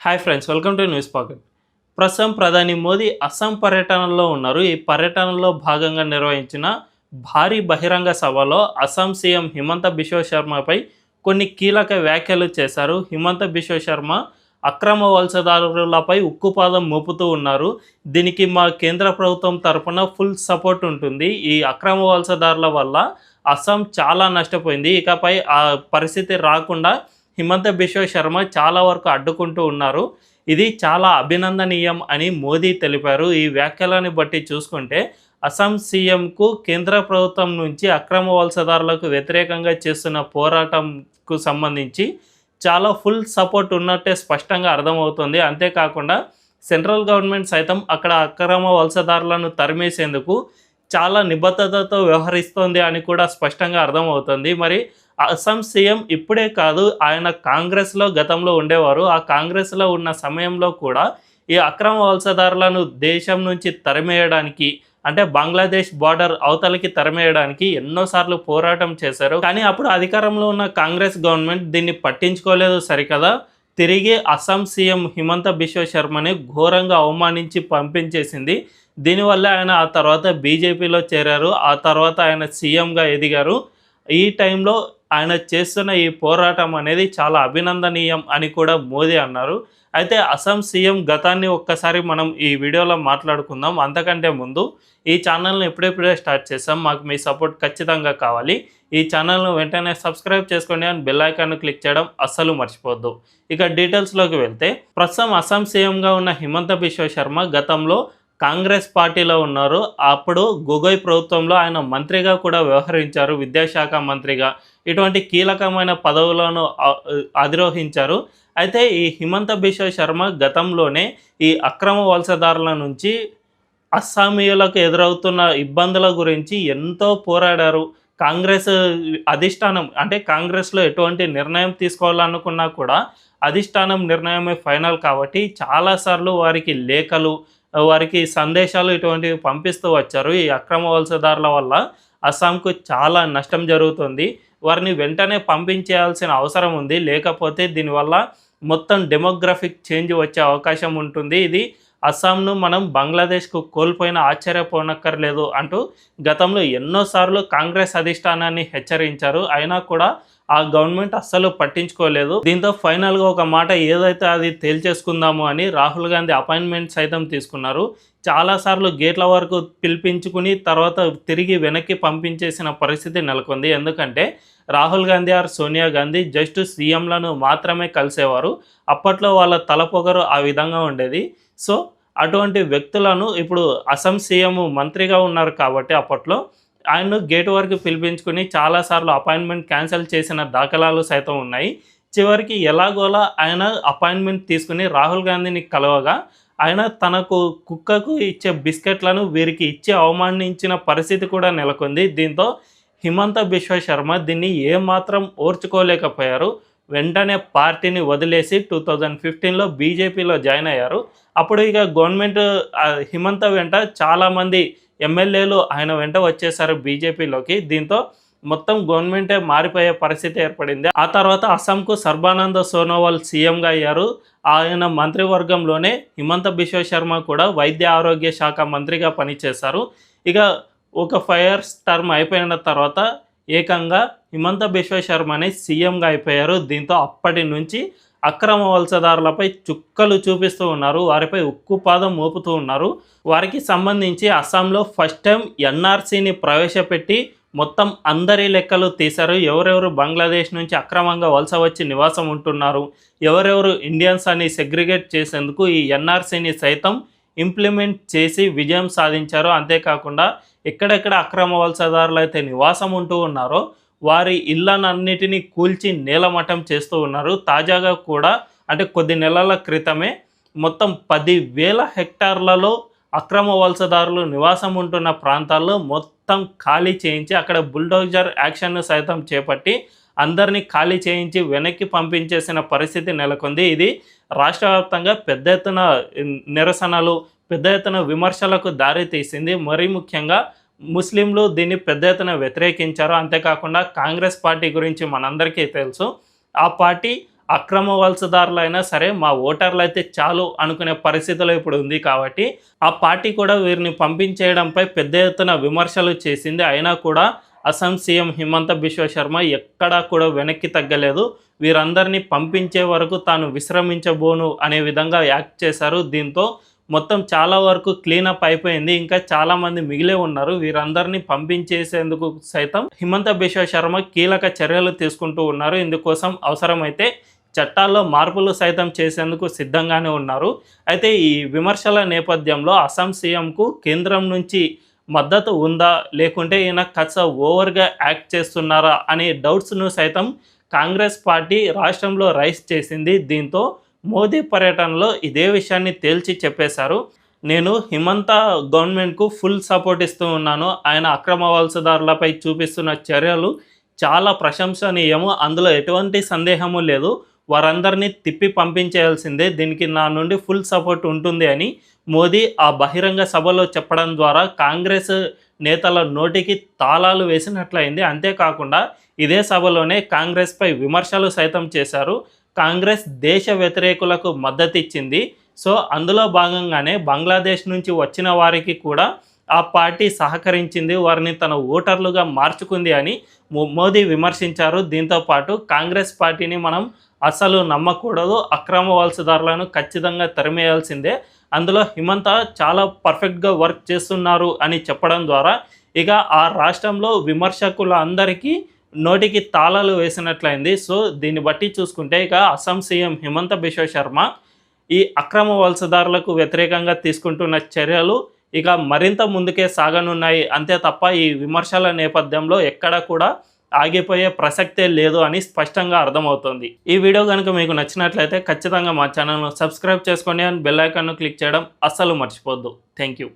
Hi friends, welcome to news pocket. ప్రస్తుతం ప్రధాని మోదీ అస్సాం పర్యటనలో ఉన్నారు. ఈ పర్యటనలో భాగంగా నిర్వహించిన భారీ బహిరంగ సభలో అస్సాం సీఎం హిమంత బిశ్వ శర్మపై కొన్ని కీలక వ్యాఖ్యలు చేశారు. హిమంత బిశ్వ శర్మ అక్రమ వలసదారులపై ఉక్కుపాదం మోపుతూ ఉన్నారు. దీనికి మా కేంద్ర ప్రభుత్వం తరఫున ఫుల్ సపోర్ట్ ఉంటుంది. ఈ అక్రమ వలసదారుల వల్ల అస్సాం చాలా నష్టపోయింది. ఇకపై ఆ పరిస్థితి రాకుండా హిమంత బిశ్వ శర్మ చాలా వరకు అడ్డుకుంటూ ఉన్నారు. ఇది చాలా అభినందనీయం అని మోదీ తెలిపారు. ఈ వ్యాఖ్యలను బట్టి చూసుకుంటే అస్సాం సీఎంకు కేంద్ర ప్రభుత్వం నుంచి అక్రమ వలసదారులకు వ్యతిరేకంగా చేస్తున్న పోరాటంకు సంబంధించి చాలా ఫుల్ సపోర్ట్ ఉన్నట్టే స్పష్టంగా అర్థమవుతుంది. అంతేకాకుండా సెంట్రల్ గవర్నమెంట్ సైతం అక్కడ అక్రమ వలసదారులను తరిమేసేందుకు చాలా నిబద్ధతతో వ్యవహరిస్తోంది అని కూడా స్పష్టంగా అర్థమవుతుంది. మరి అస్సాం సీఎం ఇప్పుడే కాదు, ఆయన కాంగ్రెస్లో గతంలో ఉండేవారు. ఆ కాంగ్రెస్లో ఉన్న సమయంలో కూడా ఈ అక్రమ వలసదారులను దేశం నుంచి తరిమేయడానికి, అంటే బంగ్లాదేశ్ బార్డర్ అవతలకి తరిమేయడానికి ఎన్నోసార్లు పోరాటం చేశారు. కానీ అప్పుడు అధికారంలో ఉన్న కాంగ్రెస్ గవర్నమెంట్ దీన్ని పట్టించుకోలేదు సరికదా. తిరిగి అస్సాం సీఎం హిమంత బిశ్వ శర్మని ఘోరంగా అవమానించి పంపించేసింది. దీనివల్ల ఆయన ఆ తర్వాత బీజేపీలో చేరారు. ఆ తర్వాత ఆయన సీఎంగా ఎదిగారు. ఈ టైంలో ఆయన చేస్తున్న ఈ పోరాటం అనేది చాలా అభినందనీయం అని కూడా మోదీ అన్నారు. అయితే అస్సాం సీఎం గతాన్ని ఒక్కసారి మనం ఈ వీడియోలో మాట్లాడుకుందాం. అంతకంటే ముందు ఈ ఛానల్ని ఎప్పుడెప్పుడే స్టార్ట్ చేసాం, మాకు మీ సపోర్ట్ ఖచ్చితంగా కావాలి. ఈ ఛానల్ను వెంటనే సబ్స్క్రైబ్ చేసుకోండి అని బెల్ ఐకాన్ను క్లిక్ చేయడం అస్సలు మర్చిపోద్దు. ఇక డీటెయిల్స్లోకి వెళ్తే, ప్రస్తుతం అస్సాం సీఎంగా ఉన్న హిమంత బిశ్వ శర్మ గతంలో కాంగ్రెస్ పార్టీలో ఉన్నారు. అప్పుడు గొగోయ్ ప్రభుత్వంలో ఆయన మంత్రిగా కూడా వ్యవహరించారు, విద్యాశాఖ మంత్రిగా. ఇటువంటి కీలకమైన పదవులను అధిరోహించారు. అయితే ఈ హిమంత బిశ్వ శర్మ గతంలోనే ఈ అక్రమ వలసదారుల నుంచి అస్సామీయులకు ఎదురవుతున్న ఇబ్బందుల గురించి ఎంతో పోరాడారు. కాంగ్రెస్ అధిష్టానం, అంటే కాంగ్రెస్లో ఎటువంటి నిర్ణయం తీసుకోవాలనుకున్నా కూడా అధిష్టానం నిర్ణయమే ఫైనల్ కాబట్టి చాలాసార్లు వారికి లేఖలు, వారికి సందేశాలు ఇటువంటివి పంపిస్తూ వచ్చారు. ఈ అక్రమ వలసదారుల వల్ల అస్సాంకు చాలా నష్టం జరుగుతుంది, వారిని వెంటనే పంపించేయాల్సిన అవసరం ఉంది, లేకపోతే దీనివల్ల మొత్తం డెమోగ్రఫిక్ చేంజ్ వచ్చే అవకాశం ఉంటుంది, ఇది అస్సాంను మనం బంగ్లాదేశ్కు కోల్పోయిన ఆశ్చర్యపోనక్కర్లేదు అంటూ గతంలో ఎన్నోసార్లు కాంగ్రెస్ అధిష్టానాన్ని హెచ్చరించారు. అయినా కూడా ఆ గవర్నమెంట్ అస్సలు పట్టించుకోలేదు. దీంతో ఫైనల్గా ఒక మాట ఏదైతే అది తేల్చేసుకుందాము అని రాహుల్ గాంధీ అపాయింట్మెంట్ సైతం తీసుకున్నారు. చాలాసార్లు గేట్ల వరకు పిలిపించుకుని తర్వాత తిరిగి వెనక్కి పంపించేసిన పరిస్థితి నెలకొంది. ఎందుకంటే రాహుల్ గాంధీ ఆర్ సోనియా గాంధీ జస్ట్ సీఎంలను మాత్రమే కలిసేవారు. అప్పట్లో వాళ్ళ తలపొగరు ఆ విధంగా ఉండేది. సో అటువంటి వ్యక్తులను ఇప్పుడు అస్సాం సీఎం మంత్రిగా ఉన్నారు కాబట్టి అప్పట్లో ఆయన్ను గేట్ వరకు పిలిపించుకుని చాలాసార్లు అపాయింట్మెంట్ క్యాన్సిల్ చేసిన దాఖలాలు సైతం ఉన్నాయి. చివరికి ఎలాగోలా ఆయన అపాయింట్మెంట్ తీసుకుని రాహుల్ గాంధీని కలవగా ఆయన తనకు కుక్కకు ఇచ్చే బిస్కెట్లను వీరికి ఇచ్చి అవమానించిన పరిస్థితి కూడా నెలకొంది. దీంతో హిమంత బిశ్వ శర్మ దీన్ని ఏమాత్రం ఓర్చుకోలేకపోయారు. వెంటనే పార్టీని వదిలేసి 2015లో బీజేపీలో జాయిన్ అయ్యారు. అప్పుడు ఇక గవర్నమెంట్ హిమంత వెంట చాలామంది ఎమ్మెల్యేలు ఆయన వెంట వచ్చేసారు బీజేపీలోకి. దీంతో మొత్తం గవర్నమెంటే మారిపోయే పరిస్థితి ఏర్పడింది. ఆ తర్వాత అస్సాంకు సర్బానంద సోనోవాల్ సీఎంగా అయ్యారు. ఆయన మంత్రివర్గంలోనే హిమంత బిశ్వ శర్మ కూడా వైద్య ఆరోగ్య శాఖ మంత్రిగా పనిచేశారు. ఇక ఒక 5 years టర్మ్ అయిపోయిన తర్వాత ఏకంగా హిమంత బిశ్వ శర్మని సీఎంగా అయిపోయారు. దీంతో అప్పటి నుంచి అక్రమ వలసదారులపై చుక్కలు చూపిస్తూ ఉన్నారు, వారిపై ఉక్కుపాదం మోపుతూ ఉన్నారు. వారికి సంబంధించి అస్సాంలో ఫస్ట్ టైం ఎన్ఆర్సీని ప్రవేశపెట్టి మొత్తం అందరి లెక్కలు తీశారు. ఎవరెవరు బంగ్లాదేశ్ నుంచి అక్రమంగా వలస వచ్చి నివాసం ఉంటున్నారు, ఎవరెవరు ఇండియన్స్ అని సెగ్రిగేట్ చేసేందుకు ఈ ఎన్ఆర్సీని సైతం ఇంప్లిమెంట్ చేసి విజయం సాధించారు. అంతేకాకుండా ఎక్కడెక్కడ అక్రమ వలసదారులు అయితే నివాసం ఉంటూ ఉన్నారో వారి ఇళ్లనన్నిటినీ కూల్చి నేలమట్టం చేస్తూ ఉన్నారు. తాజాగా కూడా, అంటే కొద్ది నెలల క్రితమే మొత్తం 10,000 హెక్టార్లలో అక్రమ వలసదారులు నివాసం ఉంటున్న ప్రాంతాల్లో మొత్తం ఖాళీ చేయించి అక్కడ బుల్డోజర్ యాక్షన్ను సైతం చేపట్టి అందరినీ ఖాళీ చేయించి వెనక్కి పంపించేసిన పరిస్థితి నెలకొంది. ఇది రాష్ట్ర వ్యాప్తంగా పెద్ద ఎత్తున నిరసనలు, పెద్ద ఎత్తున విమర్శలకు దారి తీసింది. మరీ ముఖ్యంగా ముస్లింలు దీన్ని పెద్ద ఎత్తున వ్యతిరేకించారు. అంతేకాకుండా కాంగ్రెస్ పార్టీ గురించి మనందరికీ తెలుసు. ఆ పార్టీ అక్రమ వలసదారులైనా సరే మా ఓటర్లు అయితే చాలు అనుకునే పరిస్థితిలో ఇప్పుడు ఉంది. కాబట్టి ఆ పార్టీ కూడా వీరిని పంపించేయడంపై పెద్ద ఎత్తున విమర్శలు చేసింది. అయినా కూడా అస్సాం సీఎం హిమంత బిశ్వ శర్మ ఎక్కడా కూడా వెనక్కి తగ్గలేదు. వీరందరినీ పంపించే వరకు తాను విశ్రమించబోను అనే విధంగా యాక్ట్ చేశారు. దీంతో మొత్తం చాలా వరకు క్లీనప్ అయిపోయింది. ఇంకా చాలామంది మిగిలే ఉన్నారు. వీరందరినీ పంపించేసేందుకు సైతం హిమంత బిశ్వ శర్మ కీలక చర్యలు తీసుకుంటూ ఉన్నారు. ఇందుకోసం అవసరమైతే చట్టాల్లో మార్పులు సైతం చేసేందుకు సిద్ధంగానే ఉన్నారు. అయితే ఈ విమర్శల నేపథ్యంలో అస్సాం సీఎంకు కేంద్రం నుంచి మద్దతు ఉందా, లేకుంటే ఈయన కాస్త ఓవర్గా యాక్ట్ చేస్తున్నారా అనే డౌట్స్ను సైతం కాంగ్రెస్ పార్టీ రాష్ట్రంలో రైజ్ చేసింది. దీంతో మోదీ పర్యటనలో ఇదే విషయాన్ని తేల్చి చెప్పేశారు. నేను హిమంత గవర్నమెంట్కు ఫుల్ సపోర్ట్ ఇస్తూ ఉన్నాను. ఆయన అక్రమ వలసదారులపై చూపిస్తున్న చర్యలు చాలా ప్రశంసనీయము, అందులో ఎటువంటి సందేహము లేదు. వారందరినీ తిప్పి పంపించేయాల్సిందే, దీనికి నా నుండి ఫుల్ సపోర్ట్ ఉంటుంది అని మోదీ ఆ బహిరంగ సభలో చెప్పడం ద్వారా కాంగ్రెస్ నేతల నోటికి తాళాలు వేసినట్లయింది. అంతేకాకుండా ఇదే సభలోనే కాంగ్రెస్పై విమర్శలు సైతం చేశారు. కాంగ్రెస్ దేశ వ్యతిరేకులకు మద్దతు ఇచ్చింది. సో అందులో భాగంగానే బంగ్లాదేశ్ నుంచి వచ్చిన వారికి కూడా ఆ పార్టీ సహకరించింది, వారిని తన ఓటర్లుగా మార్చుకుంది అని మోదీ విమర్శించారు. దీంతోపాటు కాంగ్రెస్ పార్టీని మనం అసలు నమ్మకూడదు, అక్రమ వలసదారులను ఖచ్చితంగా తరిమేయాల్సిందే, అందులో హిమంత చాలా పర్ఫెక్ట్గా వర్క్ చేస్తున్నారు అని చెప్పడం ద్వారా ఇక ఆ రాష్ట్రంలో విమర్శకుల అందరికీ నోటికి తాళాలు వేసినట్లయింది. సో దీన్ని బట్టి చూసుకుంటే ఇక అస్సాం సీఎం హిమంత బిశ్వ శర్మ ఈ అక్రమ వలసదారులకు వ్యతిరేకంగా తీసుకుంటున్న చర్యలు ఇక మరింత ముందుకే సాగనున్నాయి. అంతే తప్ప ఈ విమర్శల నేపథ్యంలో ఎక్కడ కూడా ఆగిపోయే ప్రసక్తే లేదు అని స్పష్టంగా అర్థమవుతుంది. ఈ వీడియో కనుక మీకు నచ్చినట్లయితే ఖచ్చితంగా మా ఛానల్ను సబ్స్క్రైబ్ చేసుకోండి అండ్ బెల్ ఐకాన్ను క్లిక్ చేయడం అస్సలు మర్చిపోవద్దు. Thank you.